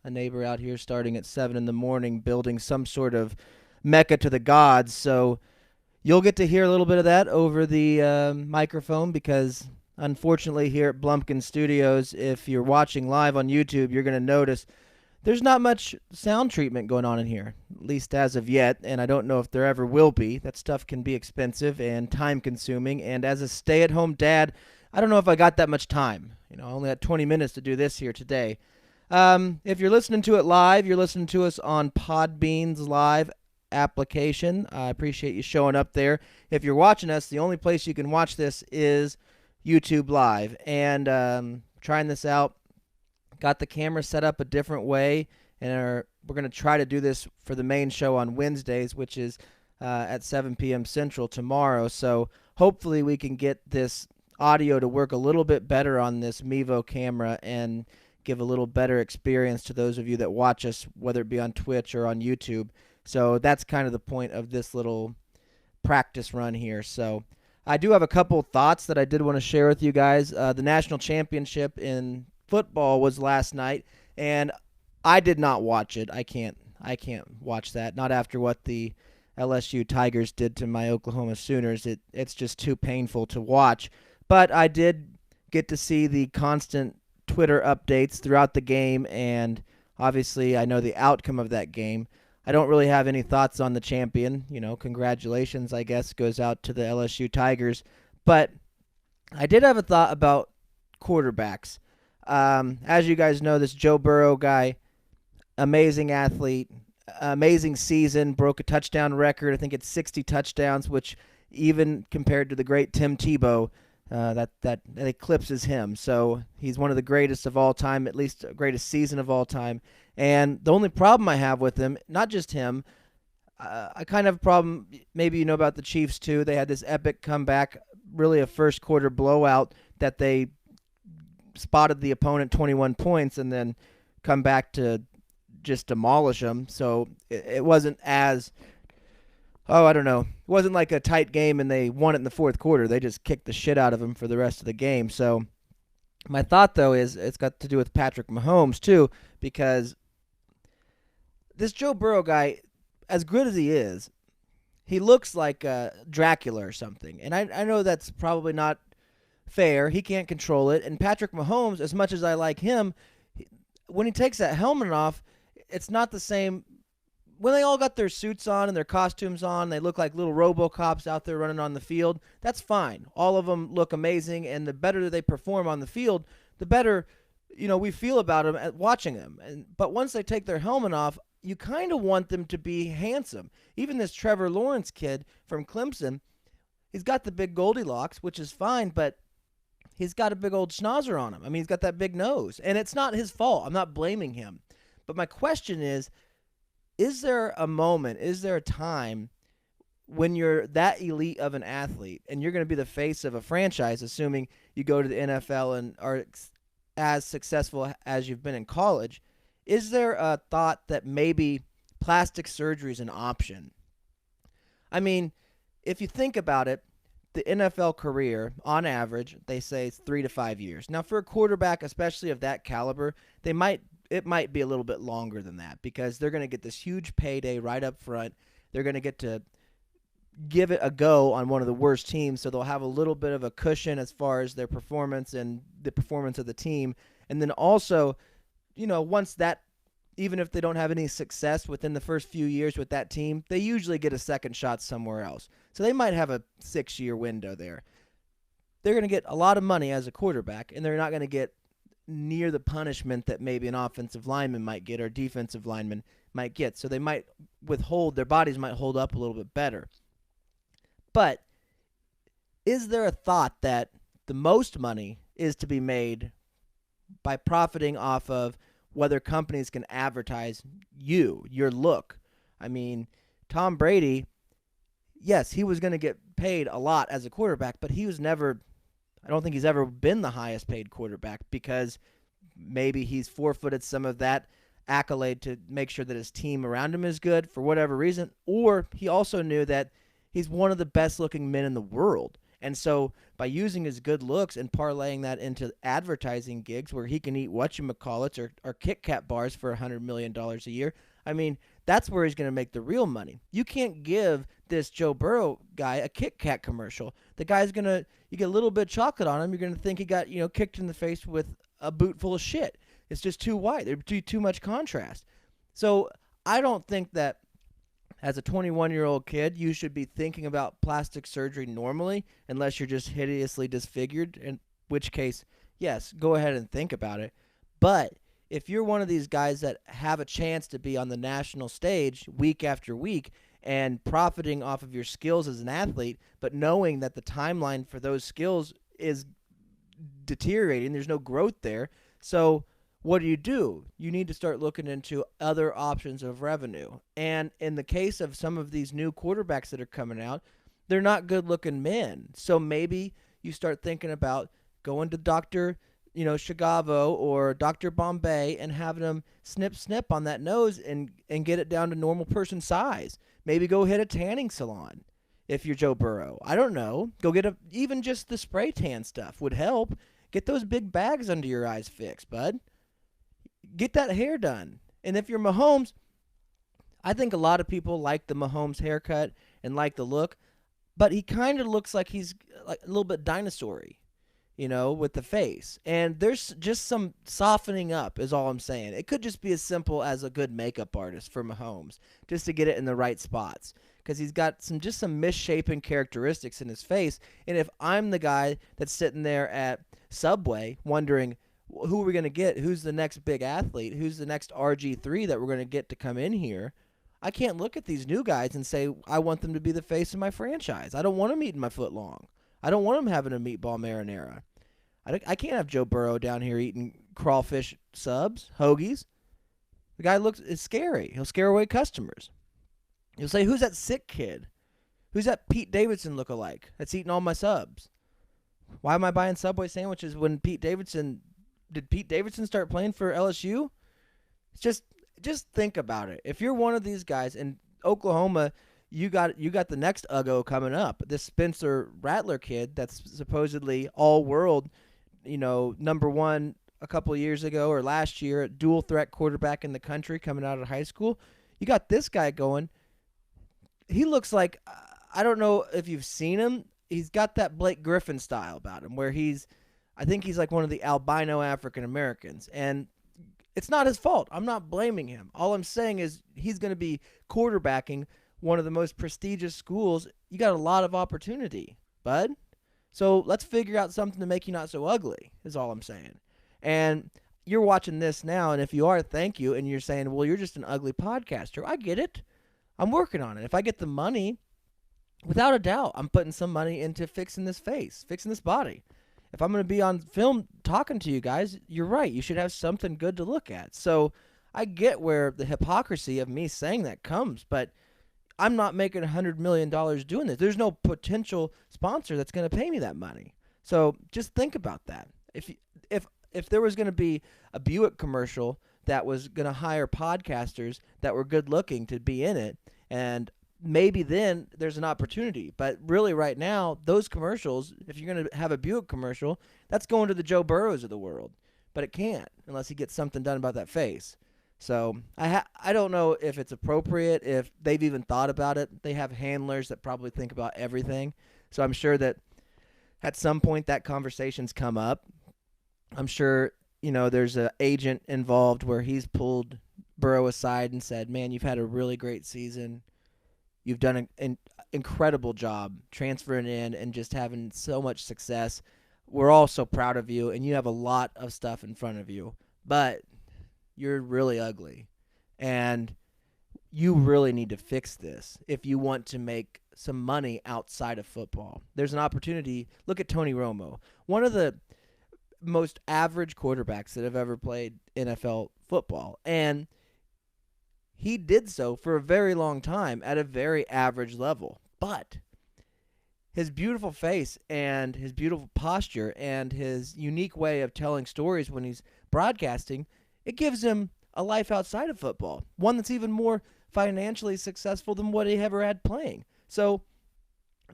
a neighbor out here starting at 7 in the morning building some sort of mecca to the gods. So you'll get to hear a little bit of that over the microphone because, unfortunately, here at Blumpkin Studios, if you're watching live on YouTube, you're going to notice there's not much sound treatment going on in here, at least as of yet, and I don't know if there ever will be. That stuff can be expensive and time-consuming, and as a stay-at-home dad, I don't know if I got that much time. I only had 20 minutes to do this here today. If you're listening to it live, you're listening to us on Podbean's live application. I appreciate you showing up there. If you're watching us, the only place you can watch this is YouTube Live. And trying this out, got the camera set up a different way, and we're going to try to do this for the main show on Wednesdays, which is at 7 p.m. Central tomorrow. So hopefully we can get this audio to work a little bit better on this Mevo camera and give a little better experience to those of you that watch us, whether it be on Twitch or on YouTube. So that's kind of the point of this little practice run here. So I do have a couple thoughts that I did want to share with you guys. The national championship in football was last night, and I did not watch it. I can't watch that. Not after what the LSU Tigers did to my Oklahoma Sooners. It's just too painful to watch. But I did get to see the constant Twitter updates throughout the game, and obviously I know the outcome of that game. I don't really have any thoughts on the champion. Congratulations, I guess, goes out to the LSU Tigers. But I did have a thought about quarterbacks. As you guys know, this Joe Burrow guy, amazing athlete, amazing season, broke a touchdown record. I think it's 60 touchdowns, which even compared to the great Tim Tebow, that eclipses him. So he's one of the greatest of all time, at least greatest season of all time. And the only problem I have with him, not just him, I kind of have a problem, maybe you know about the Chiefs too. They had this epic comeback, really a first quarter blowout that they spotted the opponent 21 points and then come back to just demolish them. So it wasn't as... I don't know. It wasn't like a tight game and they won it in the fourth quarter. They just kicked the shit out of him for the rest of the game. So my thought, though, is it's got to do with Patrick Mahomes, too, because this Joe Burrow guy, as good as he is, he looks like Dracula or something. And I know that's probably not fair. He can't control it. And Patrick Mahomes, as much as I like him, when he takes that helmet off, it's not the same. When they all got their suits on and their costumes on, they look like little RoboCops out there running on the field. That's fine. All of them look amazing, and the better they perform on the field, the better we feel about them at watching them. But once they take their helmet off, you kind of want them to be handsome. Even this Trevor Lawrence kid from Clemson, he's got the big Goldilocks, which is fine, but he's got a big old schnauzer on him. I mean, he's got that big nose, and it's not his fault. I'm not blaming him. But my question is there a moment, is there a time when you're that elite of an athlete and you're going to be the face of a franchise, assuming you go to the NFL and are as successful as you've been in college, is there a thought that maybe plastic surgery is an option? I mean, if you think about it, the NFL career, on average, they say it's 3 to 5 years. Now, for a quarterback, especially of that caliber, it might be a little bit longer than that because they're going to get this huge payday right up front. They're going to get to give it a go on one of the worst teams, so they'll have a little bit of a cushion as far as their performance and the performance of the team. And then also, once that, even if they don't have any success within the first few years with that team, they usually get a second shot somewhere else. So they might have a 6-year window there. They're going to get a lot of money as a quarterback, and they're not going to get near the punishment that maybe an offensive lineman might get or defensive lineman might get. So they might their bodies might hold up a little bit better. But is there a thought that the most money is to be made by profiting off of whether companies can advertise your look? I mean, Tom Brady, yes, he was going to get paid a lot as a quarterback, but he was never, I don't think he's ever been the highest paid quarterback because maybe he's forfeited some of that accolade to make sure that his team around him is good for whatever reason, or he also knew that he's one of the best looking men in the world. And so by using his good looks and parlaying that into advertising gigs where he can eat whatchamacallits or Kit Kat bars for $100 million a year, I mean, that's where he's going to make the real money. You can't give this Joe Burrow guy a Kit Kat commercial. The guy's going to, you get a little bit of chocolate on him, you're going to think he got, kicked in the face with a boot full of shit. It's just too white. There's too much contrast. So I don't think that as a 21-year-old kid, you should be thinking about plastic surgery normally unless you're just hideously disfigured, in which case, yes, go ahead and think about it. But if you're one of these guys that have a chance to be on the national stage week after week and profiting off of your skills as an athlete, but knowing that the timeline for those skills is deteriorating, there's no growth there, so what do? You need to start looking into other options of revenue. And in the case of some of these new quarterbacks that are coming out, they're not good-looking men. So maybe you start thinking about going to Dr. Shigavo or Dr. Bombay and having them snip on that nose and get it down to normal person size. Maybe go hit a tanning salon if you're Joe Burrow. I don't know. Go get even just the spray tan stuff would help. Get those big bags under your eyes fixed, bud. Get that hair done. And if you're Mahomes, I think a lot of people like the Mahomes haircut and like the look, but he kind of looks like he's like a little bit dinosaur-y, with the face. And there's just some softening up is all I'm saying. It could just be as simple as a good makeup artist for Mahomes, just to get it in the right spots. Because he's got some misshapen characteristics in his face. And if I'm the guy that's sitting there at Subway wondering, who are we going to get? Who's the next big athlete? Who's the next RG3 that we're going to get to come in here? I can't look at these new guys and say, I want them to be the face of my franchise. I don't want them eating my foot long. I don't want them having a meatball marinara. I can't have Joe Burrow down here eating crawfish subs, hoagies. The guy is scary. He'll scare away customers. He'll say, who's that sick kid? Who's that Pete Davidson lookalike that's eating all my subs? Why am I buying Subway sandwiches when did Pete Davidson start playing for LSU? Just think about it. If you're one of these guys in Oklahoma, you got the next Uggo coming up. This Spencer Rattler kid that's supposedly all-world, number one a couple of years ago or last year, a dual threat quarterback in the country coming out of high school. You got this guy going. He looks like, I don't know if you've seen him. He's got that Blake Griffin style about him where I think he's like one of the albino African Americans, and it's not his fault. I'm not blaming him. All I'm saying is he's going to be quarterbacking one of the most prestigious schools. You got a lot of opportunity, bud. So let's figure out something to make you not so ugly is all I'm saying. And you're watching this now, and if you are, thank you, and you're saying, well, you're just an ugly podcaster. I get it. I'm working on it. If I get the money, without a doubt, I'm putting some money into fixing this face, fixing this body. If I'm going to be on film talking to you guys, you're right. You should have something good to look at. So I get where the hypocrisy of me saying that comes, but I'm not making $100 million doing this. There's no potential sponsor that's going to pay me that money. So just think about that. If there was going to be a Buick commercial that was going to hire podcasters that were good looking to be in it, and maybe then there's an opportunity. But really right now, those commercials, if you're going to have a Buick commercial, that's going to the Joe Burrows of the world. But it can't unless he gets something done about that face. So I don't know if it's appropriate, if they've even thought about it. They have handlers that probably think about everything. So I'm sure that at some point that conversation's come up. I'm sure, there's an agent involved where he's pulled Burrow aside and said, man, you've had a really great season. You've done an incredible job transferring in and just having so much success. We're all so proud of you, and you have a lot of stuff in front of you. But you're really ugly, and you really need to fix this if you want to make some money outside of football. There's an opportunity. Look at Tony Romo, one of the most average quarterbacks that have ever played NFL football, and he did so for a very long time at a very average level. But his beautiful face and his beautiful posture and his unique way of telling stories when he's broadcasting, it gives him a life outside of football, one that's even more financially successful than what he ever had playing. So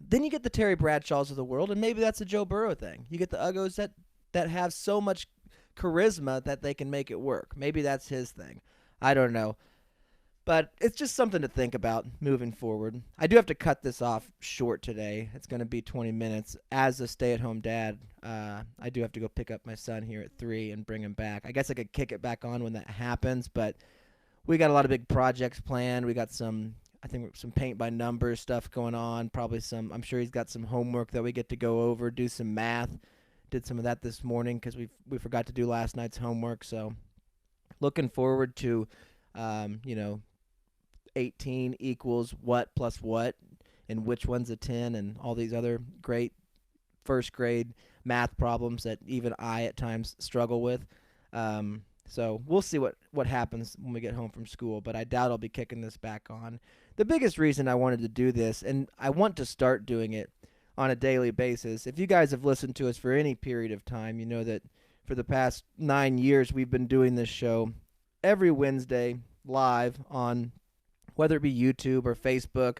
Then you get the Terry Bradshaws of the world, and maybe that's a Joe Burrow thing. You get the Uggos that have so much charisma that they can make it work. Maybe that's his thing. I don't know. But it's just something to think about moving forward. I do have to cut this off short today. It's going to be 20 minutes. As a stay-at-home dad, I do have to go pick up my son here at 3 and bring him back. I guess I could kick it back on when that happens, but we got a lot of big projects planned. We got some paint by numbers stuff going on. Probably I'm sure he's got some homework that we get to go over, do some math. Did some of that this morning because we forgot to do last night's homework. So looking forward to, 18 equals what plus what, and which one's a 10, and all these other great first grade math problems that even I at times struggle with. So we'll see what happens when we get home from school, but I doubt I'll be kicking this back on. The biggest reason I wanted to do this, and I want to start doing it on a daily basis, if you guys have listened to us for any period of time, you know that for the past 9 years we've been doing this show every Wednesday live on whether it be YouTube or Facebook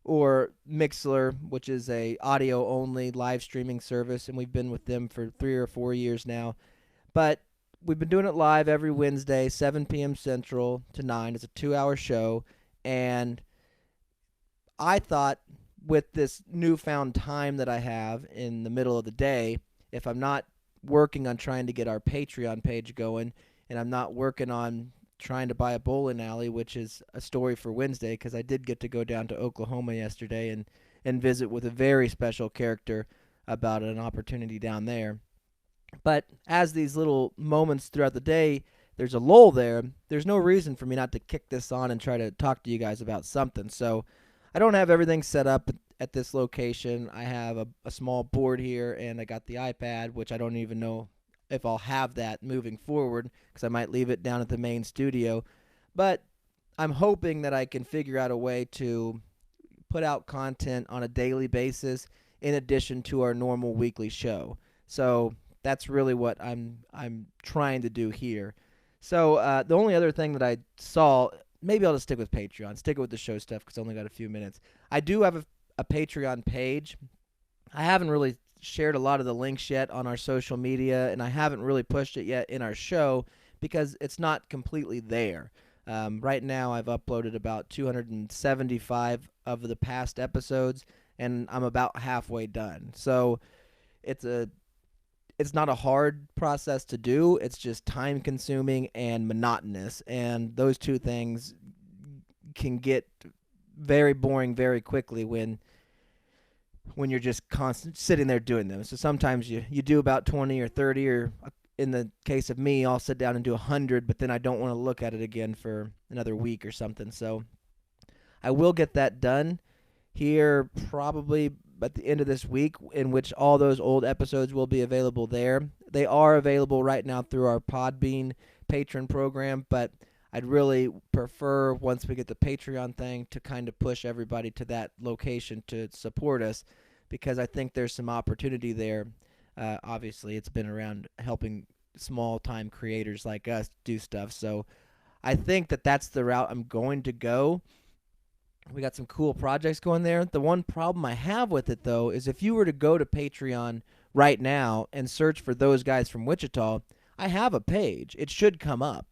or Mixlr, which is a audio-only live streaming service, and we've been with them for 3 or 4 years now. But we've been doing it live every Wednesday, 7 p.m. Central to 9. It's a 2-hour show, and I thought with this newfound time that I have in the middle of the day, if I'm not working on trying to get our Patreon page going, and I'm not working on trying to buy a bowling alley, which is a story for Wednesday, because I did get to go down to Oklahoma yesterday and visit with a very special character about an opportunity down there. But as these little moments throughout the day, there's a lull there. There's no reason for me not to kick this on and try to talk to you guys about something. So I don't have everything set up at this location. I have a small board here, and I got the iPad, which I don't even know if I'll have that moving forward, because I might leave it down at the main studio. But I'm hoping that I can figure out a way to put out content on a daily basis in addition to our normal weekly show. So that's really what I'm trying to do here. So the only other thing that I saw, maybe I'll just stick with Patreon, stick with the show stuff because I only got a few minutes. I do have a Patreon page. I haven't really shared a lot of the links yet on our social media, and I haven't really pushed it yet in our show because it's not completely there. Right now I've uploaded about 275 of the past episodes, and I'm about halfway done. So it's not a hard process to do. It's just time consuming and monotonous, and those two things can get very boring very quickly when you're just sitting there doing them. So sometimes you do about 20 or 30, or in the case of me, I'll sit down and do 100, but then I don't want to look at it again for another week or something. So I will get that done here probably at the end of this week, in which all those old episodes will be available there. They are available right now through our Podbean patron program, but I'd really prefer, once we get the Patreon thing, to kind of push everybody to that location to support us, because I think there's some opportunity there. Obviously, it's been around helping small-time creators like us do stuff, so I think that's the route I'm going to go. We got some cool projects going there. The one problem I have with it, though, is if you were to go to Patreon right now and search for Those Guys from Wichita, I have a page. It should come up.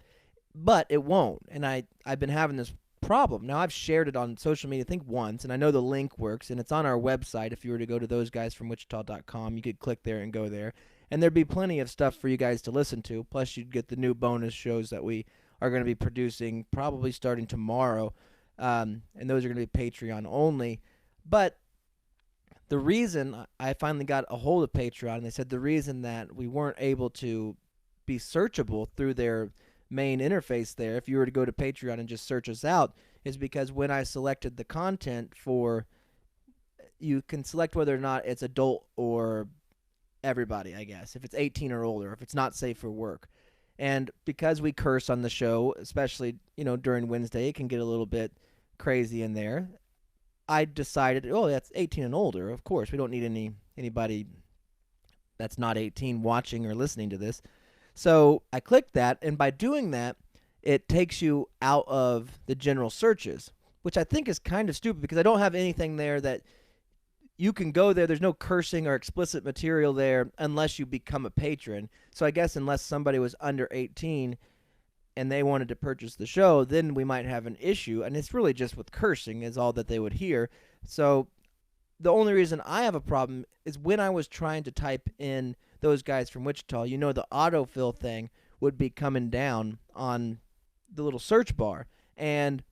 But it won't, and I've been having this problem. Now, I've shared it on social media, I think once, and I know the link works, and it's on our website. If you were to go to thoseguysfromwichita.com, you could click there and go there, and there'd be plenty of stuff for you guys to listen to, plus you'd get the new bonus shows that we are going to be producing probably starting tomorrow, and those are going to be Patreon only. But the reason I finally got a hold of Patreon, they said the reason that we weren't able to be searchable through their main interface there, if you were to go to Patreon and just search us out, is because when I selected the content you can select whether or not it's adult or everybody, I guess, if it's 18 or older, if it's not safe for work. And because we curse on the show, especially, during Wednesday, it can get a little bit crazy in there. I decided, that's 18 and older. Of course, we don't need anybody that's not 18 watching or listening to this. So I clicked that, and by doing that, it takes you out of the general searches, which I think is kind of stupid because I don't have anything there that you can go there. There's no cursing or explicit material there unless you become a patron. So I guess unless somebody was under 18 and they wanted to purchase the show, then we might have an issue. And it's really just with cursing is all that they would hear. So the only reason I have a problem is when I was trying to type in Those Guys from Wichita, you know, the autofill thing would be coming down on the little search bar. And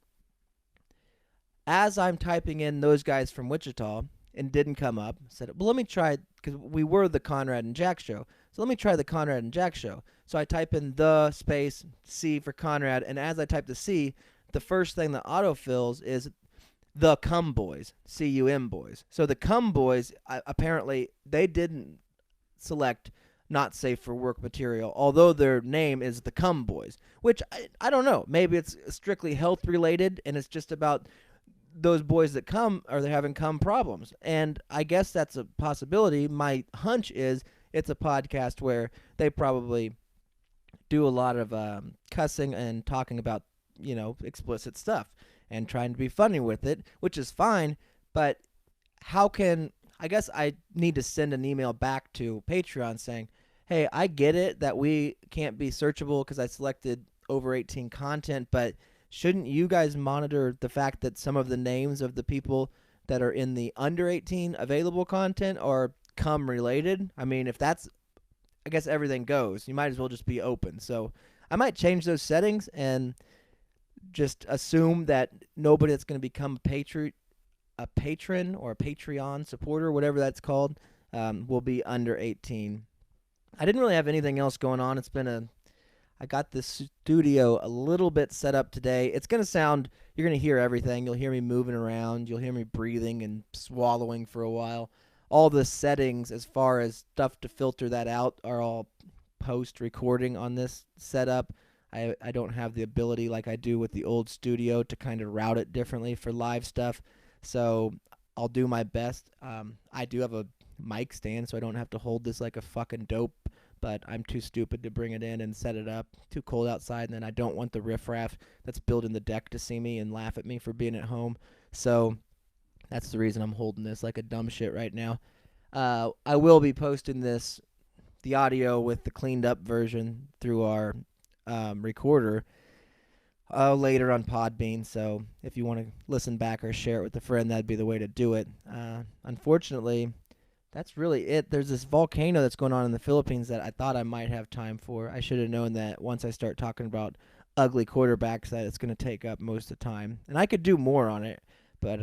as I'm typing in Those Guys from Wichita and didn't come up, I said, well, let me try, because we were the Conrad and Jack Show. So let me try the Conrad and Jack Show. So I type in the space C for Conrad, and as I type the C, the first thing that autofills is the Cum Boys, C-U-M Boys. So the Cum Boys, apparently, they didn't select not safe for work material, although their name is the Cum Boys, which I don't know. Maybe it's strictly health related, and it's just about those boys that come or they're having cum problems. And I guess that's a possibility. My hunch is it's a podcast where they probably do a lot of cussing and talking about, you know, explicit stuff and trying to be funny with it, which is fine. But how can, I guess I need to send an email back to Patreon saying, hey, I get it that we can't be searchable because I selected over 18 content, but shouldn't you guys monitor the fact that some of the names of the people that are in the under 18 available content are cum related? I mean, if that's, I guess everything goes. You might as well just be open. So I might change those settings and just assume that nobody that's going to become a patron or a Patreon supporter, whatever that's called, will be under 18. I didn't really have anything else going on. I got this studio a little bit set up today. It's going to sound, you're going to hear everything. You'll hear me moving around. You'll hear me breathing and swallowing for a while. All the settings as far as stuff to filter that out are all post-recording on this setup. I don't have the ability like I do with the old studio to kind of route it differently for live stuff. So I'll do my best. I do have a mic stand, so I don't have to hold this like a fucking dope, but I'm too stupid to bring it in and set it up. Too cold outside, and then I don't want the riffraff that's building the deck to see me and laugh at me for being at home. So that's the reason I'm holding this like a dumb shit right now. I will be posting the audio with the cleaned up version through our recorder later on Podbean. So if you want to listen back or share it with a friend, that'd be the way to do it. Unfortunately, that's really it. There's this volcano that's going on in the Philippines that I thought I might have time for. I should have known that once I start talking about ugly quarterbacks that it's going to take up most of the time. And I could do more on it, but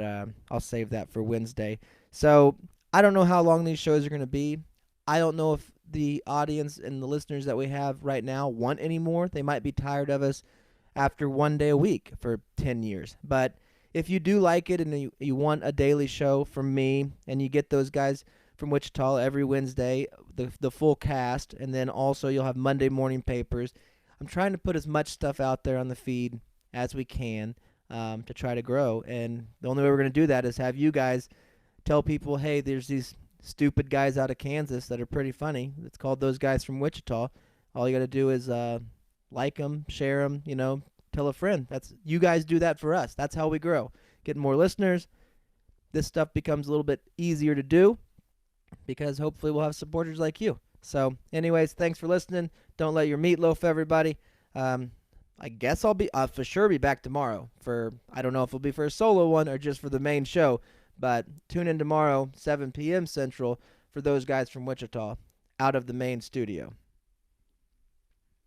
I'll save that for Wednesday. So I don't know how long these shows are going to be. I don't know if the audience and the listeners that we have right now want any more. They might be tired of us after one day a week for 10 years. But if you do like it and you want a daily show from me and you get Those Guys from Wichita every Wednesday, the full cast, and then also you'll have Monday morning papers. I'm trying to put as much stuff out there on the feed as we can to try to grow. And the only way we're going to do that is have you guys tell people, hey, there's these stupid guys out of Kansas that are pretty funny. It's called Those Guys from Wichita. All you got to do is like them, share them, you know, tell a friend. You guys do that for us. That's how we grow. Getting more listeners. This stuff becomes a little bit easier to do because hopefully we'll have supporters like you. So anyways, thanks for listening. Don't let your meatloaf, everybody. I guess I'll for sure be back tomorrow I don't know if it'll be for a solo one or just for the main show, but tune in tomorrow, 7 p.m. Central, for Those Guys from Wichita, out of the main studio.